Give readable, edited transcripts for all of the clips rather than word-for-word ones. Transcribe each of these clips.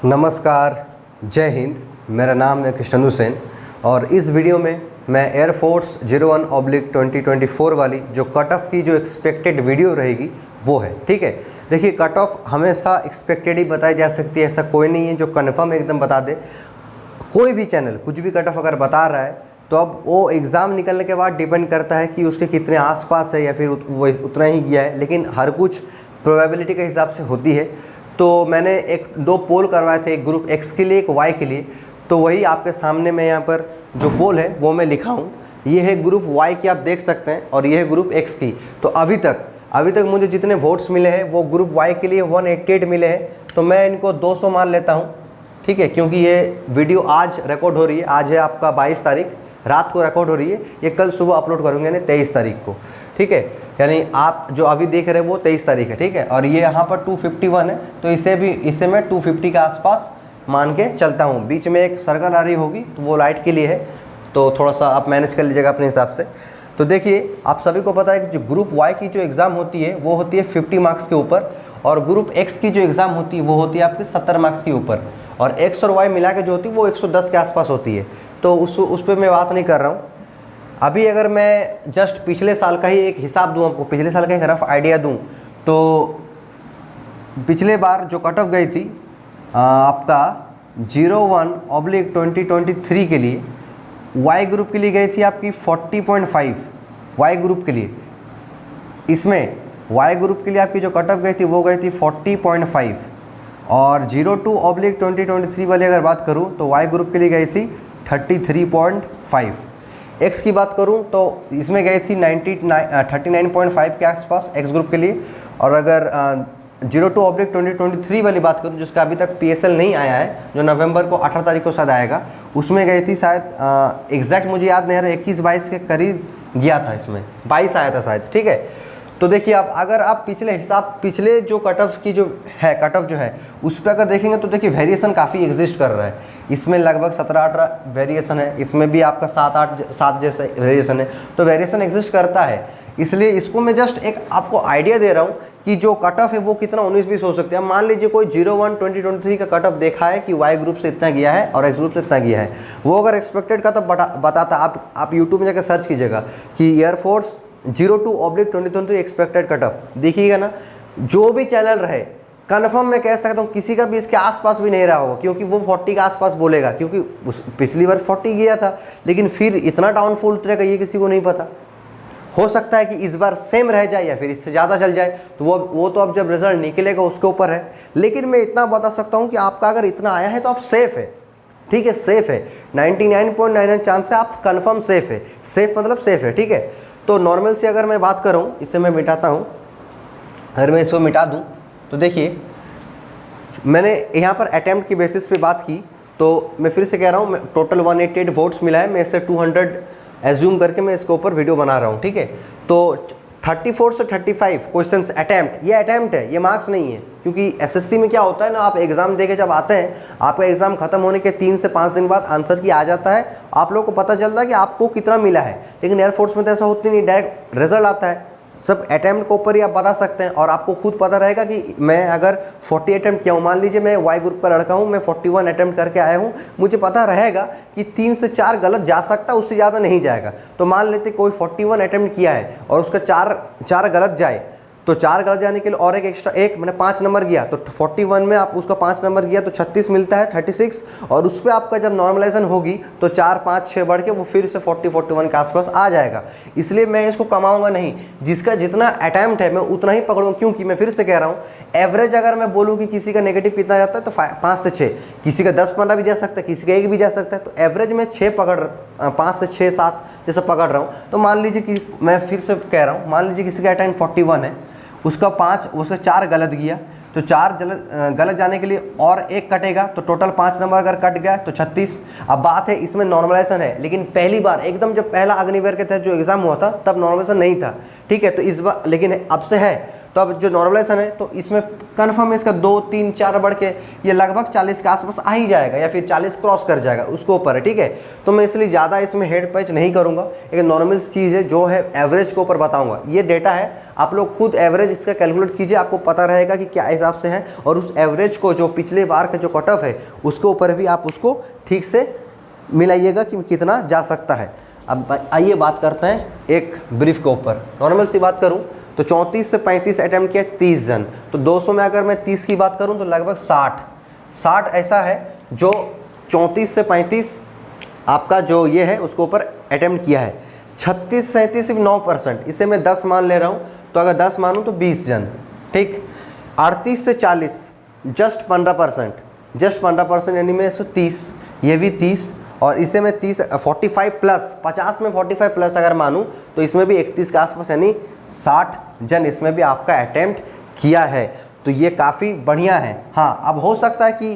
नमस्कार, जय हिंद। मेरा नाम है कृष्णेंदु सेन और इस वीडियो में मैं एयरफोर्स 01/2024 वाली जो कट ऑफ की जो एक्सपेक्टेड वीडियो रहेगी वो है। ठीक है, देखिए कट ऑफ हमेशा एक्सपेक्टेड ही बताई जा सकती है, ऐसा कोई नहीं है जो कन्फर्म एकदम बता दे। कोई भी चैनल कुछ भी कट ऑफ अगर बता रहा है तो अब वो एग्ज़ाम निकलने के बाद डिपेंड करता है कि उसके कितने आसपास है या फिर वो उतना ही गया है, लेकिन हर कुछ प्रोबेबिलिटी के हिसाब से होती है। तो मैंने दो पोल करवाए थे, एक ग्रुप एक्स के लिए, एक वाई के लिए। तो वही आपके सामने मैं यहाँ पर जो पोल है वो मैं लिखा हूँ। ये है ग्रुप वाई की, आप देख सकते हैं, और ये है ग्रुप एक्स की। तो अभी तक मुझे जितने वोट्स मिले हैं वो ग्रुप वाई के लिए 188 मिले हैं, तो मैं इनको 200 मान लेता हूँ। ठीक है, क्योंकि ये वीडियो आज रिकॉर्ड हो रही है, आज है आपका 22 तारीख, रात को रिकॉर्ड हो रही है। ये कल सुबह अपलोड करूँगा, यानी 23 तारीख को। ठीक है, यानी आप जो अभी देख रहे हैं वो 23 तारीख है। ठीक है, और ये यहाँ पर 251 है, तो इसे मैं 250 के आसपास मान के चलता हूँ। बीच में एक सर्कल आ रही होगी तो वो लाइट के लिए है, तो थोड़ा सा आप मैनेज कर लीजिएगा अपने हिसाब से। तो देखिए, आप सभी को पता है कि जो ग्रुप वाई की जो एग्ज़ाम होती है वो होती है 50 मार्क्स के ऊपर, और ग्रुप एक्स की जो एग्ज़ाम होती है वो होती है आपके 70 मार्क्स के ऊपर, और एक्स और वाई मिला के जो होती है वो 110 के आसपास होती है। तो उस पर मैं बात नहीं कर रहा हूँ अभी। अगर मैं जस्ट पिछले साल का ही एक हिसाब दूँ आपको, पिछले साल का एक रफ आइडिया दूँ, तो पिछले बार जो कट ऑफ गई थी आपका 01/2023 के लिए, वाई ग्रुप के लिए गई थी आपकी 40.5 वाई ग्रुप के लिए। इसमें वाई ग्रुप के लिए आपकी जो कट ऑफ गई थी वो गई थी 40.5, और 02/2023 वाली अगर बात करूँ तो वाई ग्रुप के लिए गई थी 33.5। एक्स की बात करूं तो इसमें गई थी 39.5 के आसपास एक्स ग्रुप के लिए। और अगर 02/2023 वाली बात करूं, जिसका अभी तक PSL नहीं आया है, जो नवंबर को 18 तारीख को शायद आएगा, उसमें गई थी शायद एग्जैक्ट मुझे याद नहीं आ रहा, 21-22 के करीब गया था, इसमें 22 आया था शायद। ठीक है, तो देखिए अगर आप पिछले जो कट ऑफ की जो है, कट ऑफ जो है उस पर अगर देखेंगे तो देखिए वेरिएशन काफ़ी एग्जिस्ट कर रहा है। इसमें लगभग 17-18 वेरिएशन है, इसमें भी आपका 7 जैसा वेरिएशन है, तो वेरिएशन एग्जिस्ट करता है। इसलिए इसको मैं जस्ट एक आपको आइडिया दे रहा हूँ कि जो कट ऑफ है वो कितना 19-20 हो सकते हैं। मान लीजिए कोई 01/2023 का कट ऑफ देखा है कि वाई ग्रुप से इतना गया है और एक्स ग्रुप से इतना गया है, वो अगर एक्सपेक्टेड का तब बताता। आप यूट्यूब में जाकर सर्च कीजिएगा कि एयरफोर्स 02/2023 एक्सपेक्टेड कट ऑफ, देखिएगा ना, जो भी चैनल रहे कन्फर्म मैं कह सकता हूँ किसी का भी इसके आसपास भी नहीं रहा होगा, क्योंकि वो 40 के आसपास बोलेगा, क्योंकि पिछली बार 40 गया था, लेकिन फिर इतना डाउनफॉल उतरेगा ये किसी को नहीं पता। हो सकता है कि इस बार सेम रह जाए या फिर इससे ज़्यादा चल जाए, तो वो तो अब जब रिजल्ट निकलेगा उसके ऊपर है। लेकिन मैं इतना बता सकता हूँ कि आपका अगर इतना आया है तो आप सेफ़ है। ठीक है, सेफ़ है, 99.99 चांस है आप कन्फर्म सेफ़ है। सेफ़ मतलब सेफ़ है। ठीक है, तो नॉर्मल से अगर मैं बात करूँ, इसे मैं मिटाता हूँ, अगर मैं इसको मिटा दूँ तो देखिए मैंने यहाँ पर अटैम्प्ट की बेसिस पे बात की, तो मैं फिर से कह रहा हूँ, टोटल 188 वोट्स मिला है, मैं इससे 200 एज्यूम करके मैं इसके ऊपर वीडियो बना रहा हूँ। ठीक है, तो 34 से 35 क्वेश्चंस अटैम्प्ट, ये अटैम्प्ट है, ये मार्क्स नहीं है। क्योंकि एसएससी में क्या होता है ना, आप एग्ज़ाम दे के जब आते हैं, आपका एग्ज़ाम खत्म होने के 3 से 5 दिन बाद आंसर की आ जाता है, आप लोगों को पता चलता है कि आपको कितना मिला है। लेकिन एयरफोर्स में तो ऐसा होती नहीं, डायरेक्ट रिजल्ट आता है, सब अटैम्प्ट के ऊपर ही आप बता सकते हैं, और आपको खुद पता रहेगा कि मैं अगर 40 अटैम्प्ट किया हूँ, मान लीजिए मैं वाई ग्रुप का लड़का हूँ, मैं 41 अटैम्प्ट करके आया हूँ, मुझे पता रहेगा कि 3 से 4 गलत जा सकता है, उससे ज़्यादा नहीं जाएगा। तो मान लेते कोई 41 अटैम्प्ट किया है और उसका 4 गलत जाए, तो 4 गलत जाने के लिए और एक एक्स्ट्रा, मैंने 5 नंबर गया, तो 41 में आप उसका 5 नंबर गया तो 36 मिलता है, 36, और उस पर आपका जब नॉर्मलाइजेशन होगी तो 4, 5, 6 बढ़ के वो फिर से 40-41 के आसपास आ जाएगा। इसलिए मैं इसको कमाऊंगा नहीं, जिसका जितना अटैम्प्ट है मैं उतना ही पकड़ूंगा। क्योंकि मैं फिर से कह रहा हूँ, एवरेज अगर मैं बोलूँ कि किसी का नेगेटिव कितना जाता है तो 5 से 6, किसी का 10-15 भी जा सकता है, किसी का 1 भी जा सकता है, तो एवरेज में 5 से 6, 7 जैसा पकड़ रहा हूँ। तो मान लीजिए कि मैं फिर से कह रहा हूँ, मान लीजिए किसी का अटैम्प्ट 41 है, उसका 4 गलत गया, तो 4 गलत जाने के लिए और 1 कटेगा, तो टोटल 5 नंबर अगर कट गया तो 36। अब बात है इसमें नॉर्मलाइजेशन है, लेकिन पहली बार एकदम जब पहला अग्निवीर के तहत जो एग्ज़ाम हुआ था तब नॉर्मलाइजेशन नहीं था। ठीक है, तो इस बार लेकिन अब से है, तो अब जो नॉर्मलाइजेशन है तो इसमें कन्फर्म है इसका 2, 3, 4 बढ़ के ये लगभग 40 के आसपास आ ही जाएगा या फिर 40 क्रॉस कर जाएगा, उसके ऊपर है, ठीक है। तो मैं इसलिए ज़्यादा इसमें हेड पैच नहीं करूँगा, एक नॉर्मल चीज़ है जो है एवरेज के ऊपर बताऊँगा। ये डेटा है, आप लोग खुद एवरेज इसका कैलकुलेट कीजिए, आपको पता रहेगा कि क्या हिसाब से है, और उस एवरेज को जो पिछले बार का जो कट ऑफ है उसके ऊपर भी आप उसको ठीक से मिलाइएगा कि कितना जा सकता है। अब आइए बात करते हैं एक ब्रीफ के ऊपर। नॉर्मल सी बात करूं तो 34 से 35 अटैम्प्ट किया 30 जन, तो 200 में अगर मैं 30 की बात करूं तो लगभग 60 ऐसा है जो 34 से 35 आपका जो ये है उसके ऊपर अटैम्प्ट किया है। 36 से 37 सिर्फ 9%, इसे मैं 10 मान ले रहा हूँ, तो अगर 10 मानूँ तो 20 जन, ठीक। 38 से 40 जस्ट 15% यानी मैं 130, ये भी 30, और इसे मैं 45 प्लस 50 में 45 प्लस अगर मानूं तो इसमें भी 31 के आसपास यानी 60 जन इसमें भी आपका अटैम्प्ट किया है, तो ये काफ़ी बढ़िया है। हाँ, अब हो सकता है कि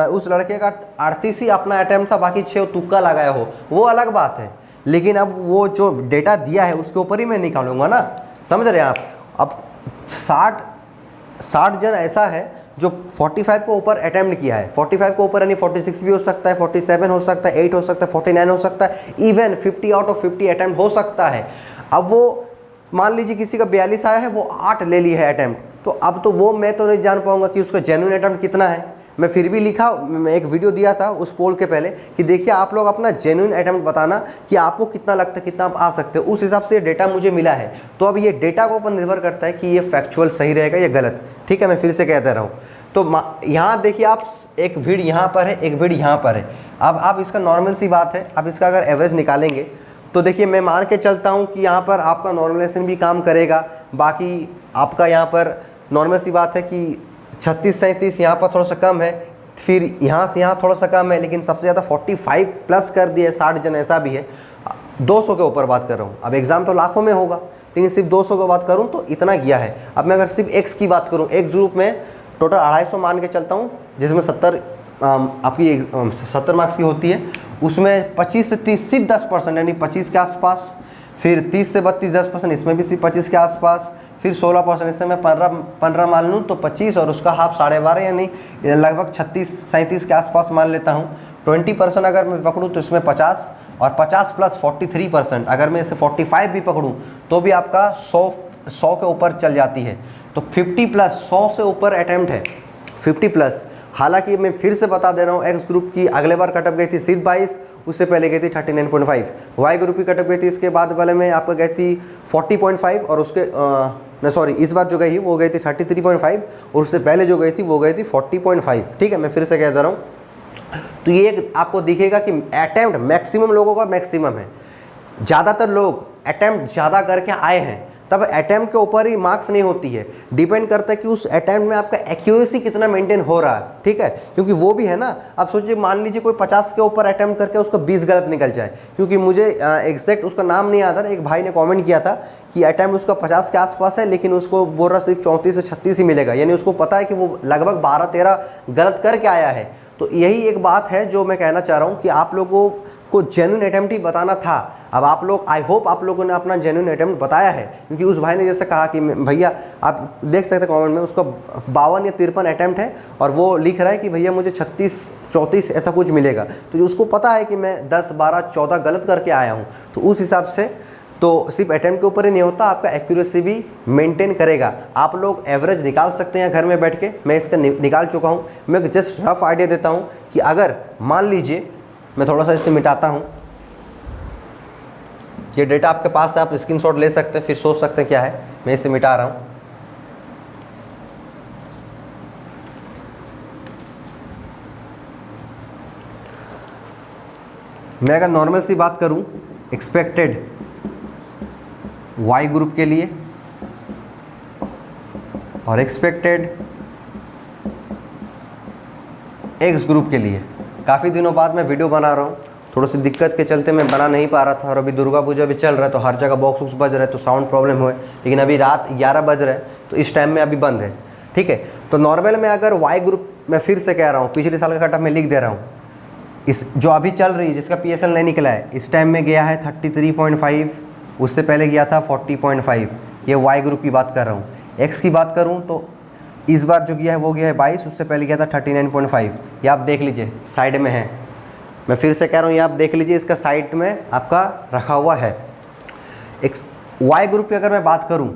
उस लड़के का 38 ही अपना अटैम्प्ट था, बाकी 6 तुक्का लगाया हो, वो अलग बात है, लेकिन अब वो जो डेटा दिया है उसके ऊपर ही मैं निकालूंगा ना, समझ रहे हैं आप। अब 60 जन ऐसा है जो 45 के ऊपर अटैम्प्ट किया है, 45 के ऊपर यानी 46 भी हो सकता है, 47 हो सकता है, 8 हो सकता है, 49 हो सकता है, इवन 50 आउट ऑफ 50 अटैम्प्ट हो सकता है। अब वो मान लीजिए किसी का 42 आया है, वो 8 ले ली है अटैम्प्ट, तो अब तो वो मैं तो नहीं जान पाऊंगा कि उसका जेन्युइन अटैम्प्ट कितना है। मैं फिर भी लिखा, एक वीडियो दिया था उस पोल के पहले कि देखिए आप लोग अपना जेन्युइन अटैम्प्ट बताना कि आपको कितना लगता है, कितना आप आ सकते हो, उस हिसाब से ये डेटा मुझे मिला है। तो अब ये डेटा के ऊपर निर्भर करता है कि ये फैक्चुअल सही रहेगा या गलत, ठीक है। मैं फिर से कहता रहा हूँ, तो यहाँ देखिए आप, एक भीड़ यहाँ पर है, एक भीड़ यहाँ पर है। अब आप इसका नॉर्मल सी बात है, अब इसका अगर एवरेज निकालेंगे तो देखिए मैं मान के चलता हूँ कि यहाँ पर आपका नॉर्मलाइजेशन भी काम करेगा, बाकी आपका यहाँ पर नॉर्मल सी बात है कि 36-37 यहाँ पर थोड़ा सा कम है, फिर यहाँ से यहाँ थोड़ा सा कम है, लेकिन सबसे ज़्यादा 45 प्लस कर दिया, 60 जन ऐसा भी है। 200 के ऊपर बात कर रहा हूँ, अब एग्ज़ाम तो लाखों में होगा, लेकिन सिर्फ 200 की बात करूँ तो इतना गया है। अब मैं अगर सिर्फ एक्स की बात करूँ, एक्स ग्रुप में टोटल 250 मान के चलता हूँ, जिसमें 70 आपकी 70 मार्क्स की होती है, उसमें 25 से 30 सिर्फ 10% यानी 25 के आसपास, फिर 30 से 32 10%, इसमें भी सिर्फ 25 के आसपास, फिर 16%, इससे मैं 15 मान लूँ तो 25 और उसका हाफ 12.5 यानी लगभग 36-37 के आसपास मान लेता हूँ। 20% अगर मैं पकड़ूँ तो इसमें 50 और 50 प्लस 43%, अगर मैं इसे 45 भी पकड़ूँ तो भी आपका 100 के ऊपर चल जाती है। तो 50 प्लस 100 से ऊपर अटैम्प्ट है, 50 प्लस। हालांकि मैं फिर से बता दे रहा हूँ, एक्स ग्रुप की अगले बार कटअप गई थी सिर्फ 22, उससे पहले गई थी 39.5। वाई ग्रुप की कटअप गई थी इसके बाद वाले में आपका गई थी 40.5, और उसके सॉरी इस बार जो गई वो गई थी 33.5, और उससे पहले जो गई थी वो गई थी 40.5, ठीक है। मैं फिर से कह दे रहा हूँ, तो ये आपको दिखेगा कि अटैम्प्ट मैक्सिमम लोगों का मैक्सिमम है, ज़्यादातर लोग अटैम्प्ट ज़्यादा करके आए हैं, तब अटैम्प्ट के ऊपर ही मार्क्स नहीं होती है, डिपेंड करता है कि उस अटैम्प्ट में आपका एक्यूरेसी कितना मेंटेन हो रहा है, ठीक है। क्योंकि वो भी है ना, आप सोचिए मान लीजिए कोई 50 के ऊपर अटैम्प्ट करके उसका 20 गलत निकल जाए, क्योंकि मुझे एग्जैक्ट उसका नाम नहीं आता, एक भाई ने कमेंट किया था कि अटैम्प्ट उसका 50 के आसपास है, लेकिन उसको बोल रहा सिर्फ 34 से 36 ही मिलेगा, यानी उसको पता है कि वो लगभग 12-13 गलत करके आया है। तो यही एक बात है जो मैं कहना चाह रहा हूँ कि आप लोगों को जेन्युइन अटैम्प्ट ही बताना था। अब आप लोग, आई होप आप लोगों ने अपना जेन्युइन अटैम्प्ट बताया है, क्योंकि उस भाई ने जैसे कहा कि भैया, आप देख सकते हैं कमेंट में, उसका 52 या 53 अटैम्प्ट है और वो लिख रहा है कि भैया मुझे 36-34 ऐसा कुछ मिलेगा। तो उसको पता है कि मैं 10, 12, 14 गलत करके आया हूँ, तो उस हिसाब से तो सिर्फ अटैम्प्ट के ऊपर ही नहीं होता, आपका एक्यूरेसी भी मेंटेन करेगा। आप लोग एवरेज निकाल सकते हैं घर में बैठ के, मैं इसका निकाल चुका हूँ। मैं जस्ट रफ आइडिया देता हूँ कि अगर मान लीजिए, मैं थोड़ा सा इसे मिटाता हूँ, ये डेटा आपके पास है, आप स्क्रीनशॉट ले सकते हैं, फिर सोच सकते हैं क्या है। मैं इसे मिटा रहा हूँ। मैं अगर नॉर्मल सी बात करूँ एक्सपेक्टेड वाई ग्रुप के लिए और एक्सपेक्टेड एक्स ग्रुप के लिए, काफ़ी दिनों बाद मैं वीडियो बना रहा हूँ, थोड़ी सी दिक्कत के चलते मैं बना नहीं पा रहा था, और अभी दुर्गा पूजा भी चल रहा है तो हर जगह बॉक्स वॉक्स बज रहा है तो साउंड प्रॉब्लम हो, लेकिन अभी रात 11 बज रहा है तो इस टाइम में अभी बंद है, ठीक है। तो नॉर्मल में अगर वाई ग्रुप, मैं फिर से कह रहा हूँ, पिछले साल का कट ऑफ मैं लिख दे रहा हूँ, इस जो अभी चल रही है जिसका PSL नहीं निकला है, इस टाइम में गया है 33.5, उससे पहले गया था 40.5, ये वाई ग्रुप की बात कर रहा हूँ। एक्स की बात करूँ तो इस बार जो गया है वो गया है 22, उससे पहले गया था 39.5। ये आप देख लीजिए साइड में है, मैं फिर से कह रहा हूँ ये आप देख लीजिए, इसका साइड में आपका रखा हुआ है। एक्स वाई ग्रुप की अगर मैं बात करूँ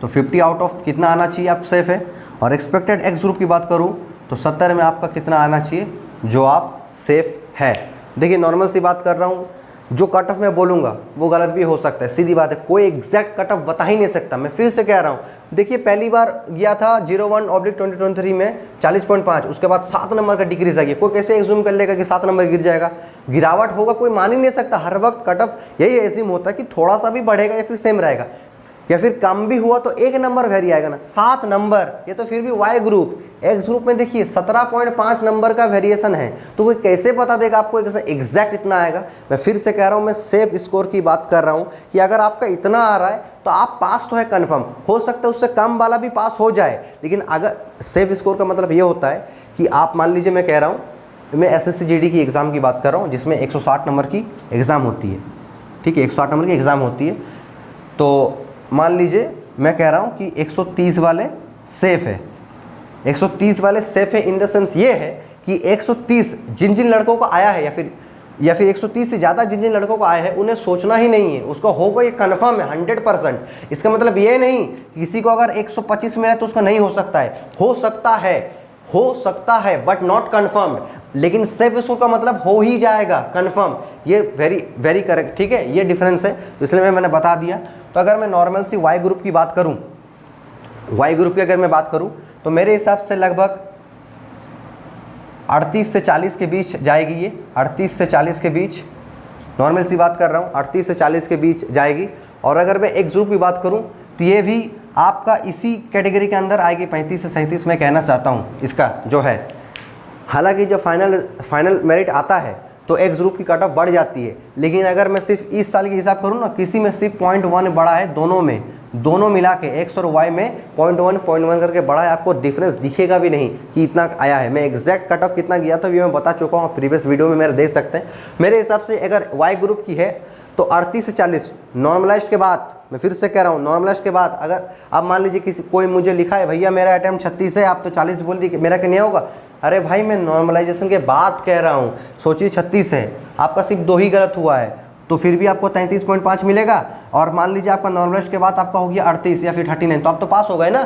तो 50 आउट ऑफ कितना आना चाहिए आप सेफ है, और एक्सपेक्टेड एक्स ग्रुप की बात करूँ तो 70 में आपका कितना आना चाहिए जो आप सेफ है। देखिए नॉर्मल सी बात कर रहा हूँ, जो कट ऑफ मैं बोलूँगा वो गलत भी हो सकता है, सीधी बात है, कोई एग्जैक्ट कट ऑफ बता ही नहीं सकता। मैं फिर से कह रहा हूँ, देखिए पहली बार गया था 01/2023 में 40.5, उसके बाद 7 नंबर का डिक्रीज आ गया। कोई कैसे एज्यूम कर लेगा कि 7 नंबर गिर जाएगा, गिरावट होगा, कोई मान ही नहीं सकता। हर वक्त कट ऑफ यही एज्यूम होता है कि थोड़ा सा भी बढ़ेगा या फिर सेम रहेगा, या फिर कम भी हुआ तो 1 नंबर वेरी आएगा ना, 7 नंबर, ये तो फिर भी वाई ग्रुप। एक्स ग्रुप में देखिए 17.5 नंबर का वेरिएशन है, तो कोई कैसे बता देगा आपको एग्जैक्ट इतना आएगा। मैं फिर से कह रहा हूँ, मैं सेफ स्कोर की बात कर रहा हूँ कि अगर आपका इतना आ रहा है तो आप पास तो है कन्फर्म, हो सकता है उससे कम वाला भी पास हो जाए, लेकिन अगर सेफ स्कोर का मतलब ये होता है कि आप मान लीजिए, मैं कह रहा हूँ, मैं SSC GD की एग्ज़ाम की बात कर रहा हूँ जिसमें 160 नंबर की एग्ज़ाम होती है, ठीक है, 160 नंबर की एग्ज़ाम होती है। तो मान लीजिए मैं कह रहा हूँ कि 130 वाले सेफ़ है, 130 वाले सेफ़ है इन द सेंस ये है कि 130 जिन जिन लड़कों को आया है, या फिर 130 से ज़्यादा जिन जिन लड़कों को आया है उन्हें सोचना ही नहीं है, उसको होगा, ये कन्फर्म है 100%। इसका मतलब ये नहीं कि किसी को अगर 125 मिला तो उसका नहीं हो सकता है, हो सकता है बट नॉट कन्फर्म्ड। लेकिन सेफ स्कोर का मतलब हो ही जाएगा कन्फर्म, ये वेरी वेरी करेक्ट, ठीक है, ये डिफरेंस है, इसलिए मैंने बता दिया। तो अगर मैं नॉर्मल सी वाई ग्रुप की बात करूं, वाई ग्रुप की अगर मैं बात करूं तो मेरे हिसाब से लगभग 38 से 40 के बीच जाएगी, ये 38 से 40 के बीच, नॉर्मल सी बात कर रहा हूं, 38 से 40 के बीच जाएगी। और अगर मैं एक्स ग्रुप की बात करूं तो ये भी आपका इसी कैटेगरी के अंदर आएगी, 35 से 37 मैं कहना चाहता हूं इसका जो है। हालांकि जब फाइनल मेरिट आता है तो एक्स ग्रुप की कट ऑफ बढ़ जाती है, लेकिन अगर मैं सिर्फ इस साल की हिसाब करूँ ना, किसी में सिर्फ 0.1 बढ़ा है, दोनों मिला के एक्स और वाई में 0.1 करके बढ़ा है, आपको डिफरेंस दिखेगा भी नहीं कि इतना आया है। मैं एग्जैक्ट कट ऑफ कितना गया था ये मैं बता चुका हूँ, प्रीवियस वीडियो में मेरे देख सकते हैं। मेरे हिसाब से अगर वाई ग्रुप की है तो 38 से 40 नॉर्मलाइज्ड के बाद, मैं फिर से कह रहा हूँ नॉर्मलाइज्ड के बाद, अगर आप मान लीजिए कोई मुझे लिखा है भैया मेरा अटैम्प्ट 36 है, आप तो 40 बोल दी, मेरा क्या नहीं होगा। अरे भाई मैं नॉर्मलाइजेशन के बाद कह रहा हूँ, सोचिए 36 है, आपका सिर्फ 2 ही गलत हुआ है तो फिर भी आपको 33.5 मिलेगा। और मान लीजिए आपका नॉर्मलाइजेशन के बाद आपका हो गया 38 या फिर 39, तो आप तो पास हो गए ना।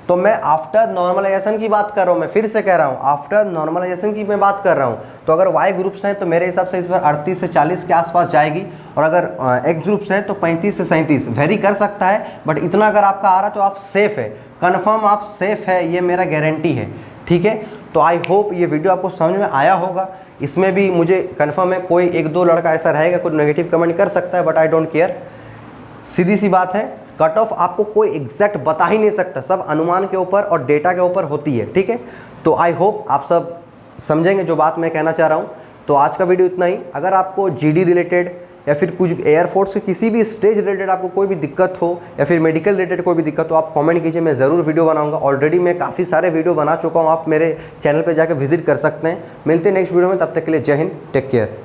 तो मैं आफ्टर नॉर्मलाइजेशन की बात कर रहा हूँ, मैं फिर से कह रहा हूँ आफ्टर नॉर्मलाइजेशन की मैं बात कर रहा हूँ। तो अगर वाई ग्रुप्स हैं तो मेरे हिसाब से इस बार 38 से 40 के आसपास जाएगी, और अगर एक्स ग्रुप्स है तो 35 से 37 वेरी कर सकता है, बट इतना अगर आपका आ रहा है तो आप सेफ़ है, कन्फर्म आप सेफ़ है, ये मेरा गारंटी है, ठीक है। तो आई होप ये वीडियो आपको समझ में आया होगा। इसमें भी मुझे कन्फर्म है कोई 1-2 लड़का ऐसा रहेगा, कोई नेगेटिव कमेंट कर सकता है, बट आई डोंट केयर। सीधी सी बात है, कट ऑफ आपको कोई एग्जैक्ट बता ही नहीं सकता, सब अनुमान के ऊपर और डेटा के ऊपर होती है, ठीक है। तो आई होप आप सब समझेंगे जो बात मैं कहना चाह रहा हूँ। तो आज का वीडियो इतना ही। अगर आपको GD रिलेटेड या फिर कुछ एयरफोर्स के किसी भी स्टेज रिलेटेड आपको कोई भी दिक्कत हो या फिर मेडिकल रिलेटेड कोई भी दिक्कत हो, आप कमेंट कीजिए, मैं ज़रूर वीडियो बनाऊंगा। ऑलरेडी मैं काफ़ी सारे वीडियो बना चुका हूँ, आप मेरे चैनल पे जाकर विजिट कर सकते हैं। मिलते हैं नेक्स्ट वीडियो में, तब तक के लिए जय हिंद, टेक केयर।